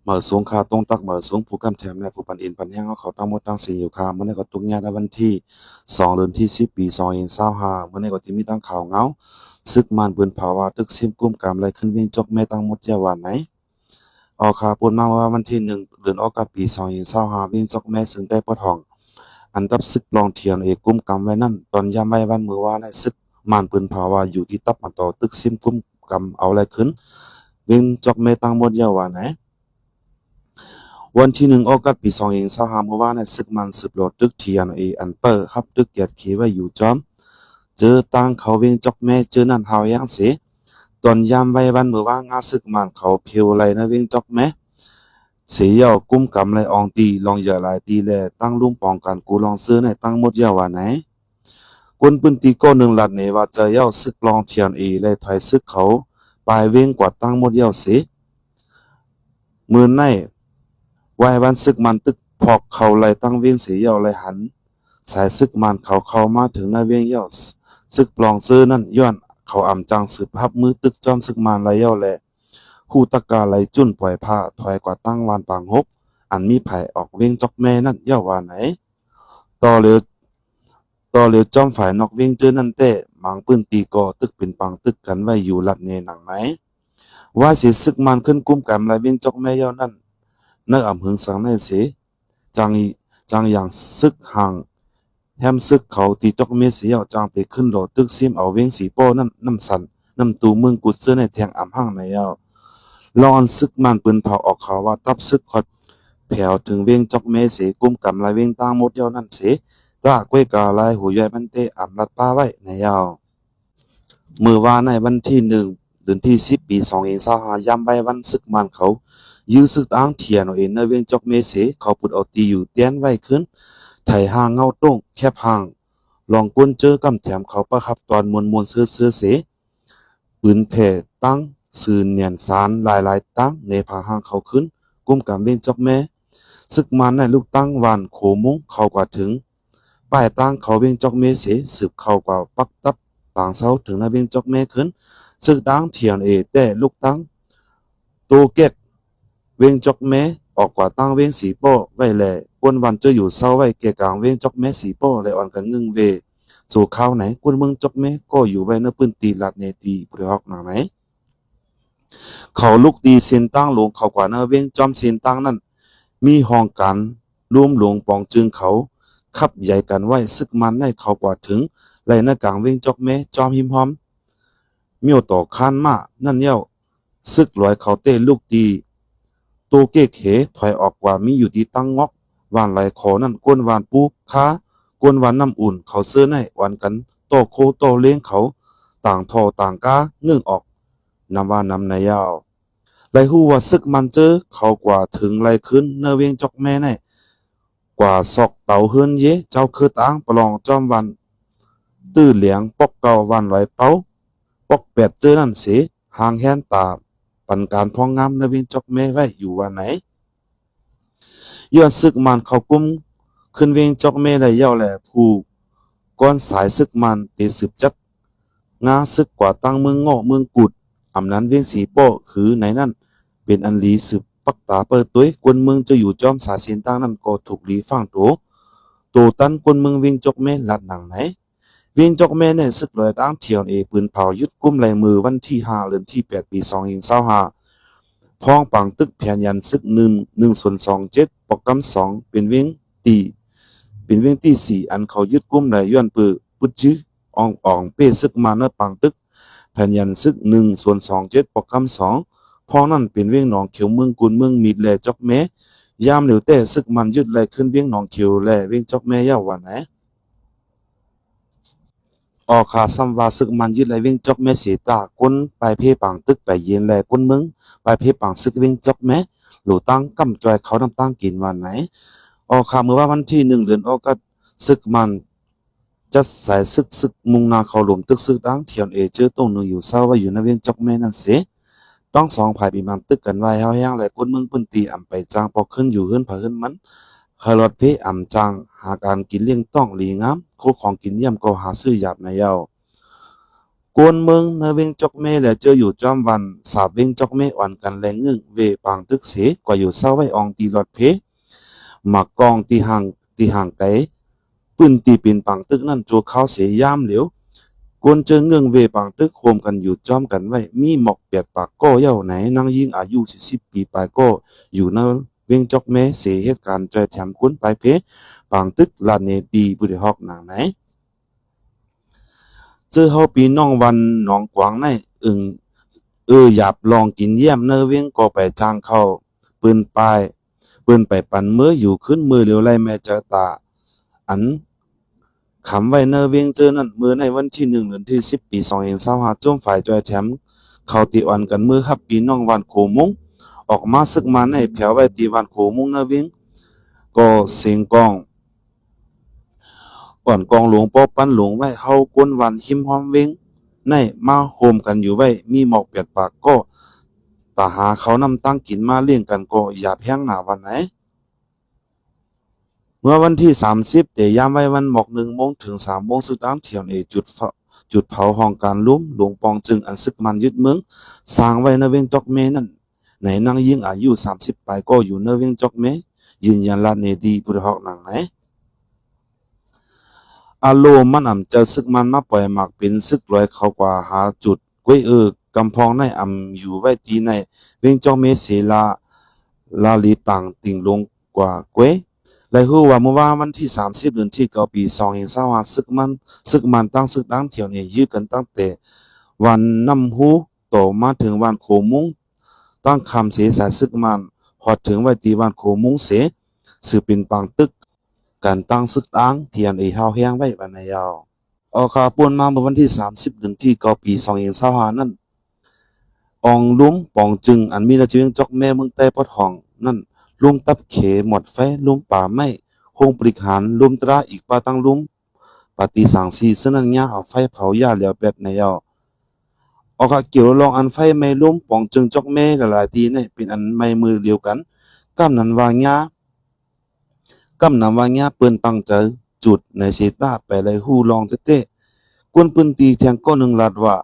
mở xuốngคาตรงตักmở xuốngผู้กำแถมและผู้ปันอินปันแห้งเขาตั้งหมดตั้งสี่อยู่คาเมื่อในก็ตุกญาติวันที่2 เดือนที่ 10 ปี2025เมื่อในก็ที่มีตั้งข่าวเงาซึกมันปืนเผาว่าตึกซิมกุ้มกำไรขึ้นวิ่งจกแม่ตั้งหมดยาวันไหนออกข่าวปูนมาว่าวันที่1 เดือน ออกาศปี2025วิ่งจกแม่ซึ่งได้ปะทองอันดับซึกลองเทียนกุ้มกำไว้นั่นตอนยามไว้วันมือว่าในซึกมันปืนเผาว่าอยู่ที่ตับมันต่อตึกซิมกุ้มกำเอาอะไรขึ้นวิ่งจกแม่ตั้งหมดยาวันไหนวันที่1 ออกาศปี2025เมื่อวานในซึกมันสืบโหลดตึกเทียนอันเปิดฮับตึกเกียรติขีไว้อยู่จอมเจอตั้งเขาเวียงจอกแม่เจอนั่นเฮายังเสตอนยามไว้วันเมื่อว่างาซึกมันเขาเพียวไรนะเวียงจอกแม่เสียยาวกุ้มกำไรอองตีลองอย่าหลายตีแลตั้งลุ่มปองกันกูลองซื้อในตั้งหมดยาว่าไหนกวนปืนตีโก้1 ลัดเนี่ยว่าจะยาวซึกลองเทียนเลยถอยซึกเขาปลายเวียงกว่าตั้งหมดยาวเสมือในวายวันซึกมันตึกพอกเขาไหลตั้งเวียงเสียยาวไหลหันสายซึกมันเขาเข้ามาถึงหน้าเวียงยาวซึกปลองซื้อนั่นย้อนเขาอ่ำจังสืบพับมือตึกจอมซึกมันไหลยาวแลคู่ตะกาไหลจุ่นปล่อยผ้าถอยกว่าตั้งวานปางหกอันมีไผ่ออกเวียงจอกแม่นั่นยาวว่าไหนต่อเหลียวจอมฝ่ายนอกเวียงเจอนั่นเต้หมางปืนตีกอตึกเป็นปังตึกกันไว้อยู่ลัดเนหนังไหนว่าสิซึกมันขึ้นกุ้มกันไหลเวียงจอกแม่ยาวนั่นนักอ่ำหึงสังในเสจังอย่างซึกห่างแฮมซึกเขาตีจอกเมเสียวจางไปขึ้นโหลตึกซิมเอาเวียงสีโป้นั่นน้ำสันน้ำตูเมืองกุดเสื้อในแทงอ่ำห้างในยาวลอนซึกมันปืนเผาออกข่าวว่าตับซึกขอดแผ่วถึงเวียงจอกเมเสกุมกำลายเวียงตางหมดยาวนั่นเสตาก้วยกาลายหูใหญ่มันเตอ่ำลัดป้าไว้ในยาวมือว่าในวันที่1 เดือนที่ 10 ปี2025ย้ำไว้วันซึกมันเขายื้อซึกอ้างเทียนเอาเองในเวียงจอกเมเสเขาปุดเอาตีอยู่เตียนไว้ขึ้นไถห่างเงาต้งแคบห่างลองก้นเจอกำแถมเขาประคับตอนมวลเสื้อเสปืนแผ่ตั้งสื่อเนียนสารหลายตั้งในผาห่างเขาขึ้นกุ้มกำเวียงจอกแม่ซึกมันในลูกตั้งวานโขมุ้งเขากว่าถึงป้ายตั้งเขาเวียงจอกเมเสสืบเข้ากว่าปักตับปางเสาถึงในเวียงจอกแม่ขึ้นซึกดังเทียนแต่ลูกตั้งโตเก็ตเวียงจอกแม่ออกกว่าตั้งเวียงสีโป้ไว้แลกวนวันจะอยู่เศร้าไว้เกกลางเวียงจอกแม่สีโป้เลยอ่อนกันงึงเวสู่ข้าวไหนกวนเมืองจอกแม่ก็อยู่ไว้ในพื้นตีลัดเนตีบริฮอกหนังไหนเขาลูกดีเซนตั้งหลวงเขากว่าเนเวียงจอมเซนตั้งนั่นมีห้องกันร่วมหลวงปองจึงเขาขับใหญ่กันไว้ซึกมันให้เขากว่าถึงไหลหน้ากลางเวียงจอกแม่จอมหิมหอมเมี่ยวต่อคานมานั่นเย้าซึกลอยเขาเต้ลูกดีโตเก้เขถอยออกกว่ามีอยู่ที่ตั้งงอกวานไหลขอนั่นก้นวานปูค้ากวนวานน้ำอุ่นเขาเสื้อในวันกันโตโคโตเลี้ยงเขาต่างทอต่างกาเนื่องออกนำว่านำในยาวไหลหูว่าซึกมันเจอเขากว่าถึงไหลขึ้นเนเวียงจอกแม่ในกว่าซอกเต่าเฮือนเยเจ้าคือตางปลองจอมวันตื้อเหลียงปอกเก่าวันไหวเป้าปอกแปดเจอนั่นเสหางแหนตาปันการพ้องงามในเวียงจอกแม่ไว้อยู่วันไหนย้อนซึกมันเขากุมขึ้นเวียงจอกแม่ได้เย้าแหล่ผู้ก้อนสายซึกมันตีสืบจักงาซึกกว่าตั้งเมืองงอกเมืองกุดอำนั้นเวียงสีโป้คือไหนนั่นเป็นอันลีสืบปักตาเปิดตุ้ยกวนเมืองจะอยู่จอมสาเสียนตั้งนั่นก็ถูกลีฟังโตตันกวนเมืองเวียงจอกแม่ลัดหนังไหนเวียงจอกแม่เนี่ยซึกลอยตั้งเทียวปืนเผายึดกุมลายมือวันที่5 เดือนที่ 8 ปี2025พ้องปังตึกแผ่นยันซึก1/27ปอกกำ2เป็นเวียงที่4อันเขายึดกุมลายย้อนปือปุดจื้ออ่องเป้ซึกมาเนปังตึกแผ่นยันซึก1/27ปอกกำ2พ้องนั่นเป็นเวียงหนองเขียวเมืองกุนเมืองมีดแลจอกแม่ยามเหลียวแต่ซึกมันยึดไหลขึ้นเวียงหนองเขียวแลเวียงจอกแม่ยาววันไหนออกขาซ้ำว่าซึกมันยึดไหลเวียงจอกแม่เสียตาก้นไปเพ่ปังตึกไปเย็นแลก้นเมืองไปเพ่ปังซึกเวียงจอกแม่หลูตั้งกำจอยเขาน้ำตั้งกินวันไหนออกขาเมื่อว่าวันที่1 เดือนออกก็ซึกมันจัดสายซึกมุงนาเขาหลุมตึกซึกดังเทียนเจอตรงหนึ่งอยู่เศร้าว่าอยู่ในเวียงจอกแม่นั่นเสียต้องสองภายปีมันตึกกันไว้เฮาแห้งแหละก้นเมืองปืนตีอ่ำไปจางพอขึ้นอยู่ขึ้นผาขึ้นมันฮารอดเพอ่ำจางหาการกินเลี้ยงต้องหลีงามโคของกินเยี่ยมก็หาซื้อหยาบในเยา กวนเมืองเนเวงจอกเมและเจออยู่จอมวันสาบเวงจอกเมอ่อนกันแรงงึ่งเวปางตึกเสกว่าอยู่เศร้าไว้อองตีรถเพหมักกองตีห่างไกปืนตีปินปังตึกนั่นจูเข้าเสียยามเหลียวกวนเจอเงื่องเวปังตึกโฮมกันอยู่จอมกันไว้มีหมอกเปียดปากก็เย้าไหนนางยิงอายุ40 ปีปลายก็อยู่ในเวงจอกแม่เสียเหตุการณ์จอยแถมคุ้นไปเพปังตึกลาเนปีบุรีฮอกนางไหนเจอเฮาปีน้องวันหนองกวางในอึงหยาบลองกินเยี่ยมเนเวงก็ไปจางเข้าปืนปลายปืนไปปันมืออยู่ขึ้นมือเหลียวไล่แม่เจอตาอันขำไว้เนอเวียงเจอนั่นมือในวันที่1 เดือนที่10 ปี2025จ้มฝ่ายจอยแถมเขาตีอ่อนกันมือครับปีน้องวันโขมุงออกมาซึกมาในแผวไว้ตีวันโขมุงเนอเวียงก็เสียงกองก่อนกองหลวงป้อปั้นหลวงไว้เฮากวนวันหิมหอมเวงในมาโฮมกันอยู่ไว้มีหมอกเปียดปากก็ตาหาเขานำตั้งกินมาเลี้ยงกันก็อย่าแพงหนาวันไหนเมื่อวันที่30เดยามไว้วันหมอก1 โมงถึง3 โมงสึกน้ำเที่ยวในจุดเผาห้องการลุ้มหลวงปองจึงอันซึกมันยึดเมืองสร้างไว้ในเวียงจอกเมนั่นไหนนางยิงอายุ30 ปลายก็อยู่ในเวียงจอกเมยืนยันลาเนดีบุรีฮอกนางไหนอาโลมันอ่ำเจอซึกมันมาปล่อยหมากเป็นซึกลอยเขากว่าหาจุดก้วยกำพองในอ่ำอยู่ไว้ตีในเวียงจอกเมเสลาลีต่างติ่งลงกว่าก้วยและฮู้ว่าเมื่อวันที่30 เดือนที่9 ปี2025ซึกมันตั้งซึกดังเที่ยวนี้ยื้อกันตั้งแต่วันน้ำฮูต่อมาถึงวันโขมุงตั้งคำเสสายซึกมันพอถึงไว้ตีวันโขมุงเสสืบเป็นปังตึกการตั้งซึกดังเทียนเฮาแห้งไว้บรรยาวออกข่าวป่วนมาเมื่อวันที่30 เดือนที่9 ปี2025นั้นอองลุ้มปองจึงอันมีราชเวียงจอกแม่เมืองใต้ปอดห้องนั่นลุมตับเขหมดไฟลุมป่าไม้โคงปริกหารลุมตราอีกป่าตั้งลุมปฏิสังสีซึ่งนั้นยาเอาไฟเผาหญ้าเหลียวแบบในยาวออกเกี่ยวลองอันไฟไม่ลุมปองจึงจอกแม่หลายๆทีเนี่ยเป็นอันไม่มือเดียวกันกำนั้นว่าญาเปิ้นตั้งใจจุดในเสตาไปเลยฮู้ลองเต้ๆกวนปืนตีแทงก็หนึ่งลาดว่า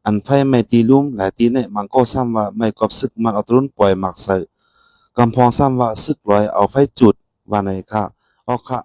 อันไฟไม่ตีลุมหลายทีเนี่ยมันก็ซ้ำว่าไม่กอบซึกมันเอาตรุนปล่อยหมักใส่กำพองซ้ำว่าซึกลอยเอาไฟจุดว่าไหนค่ะออกค่ะ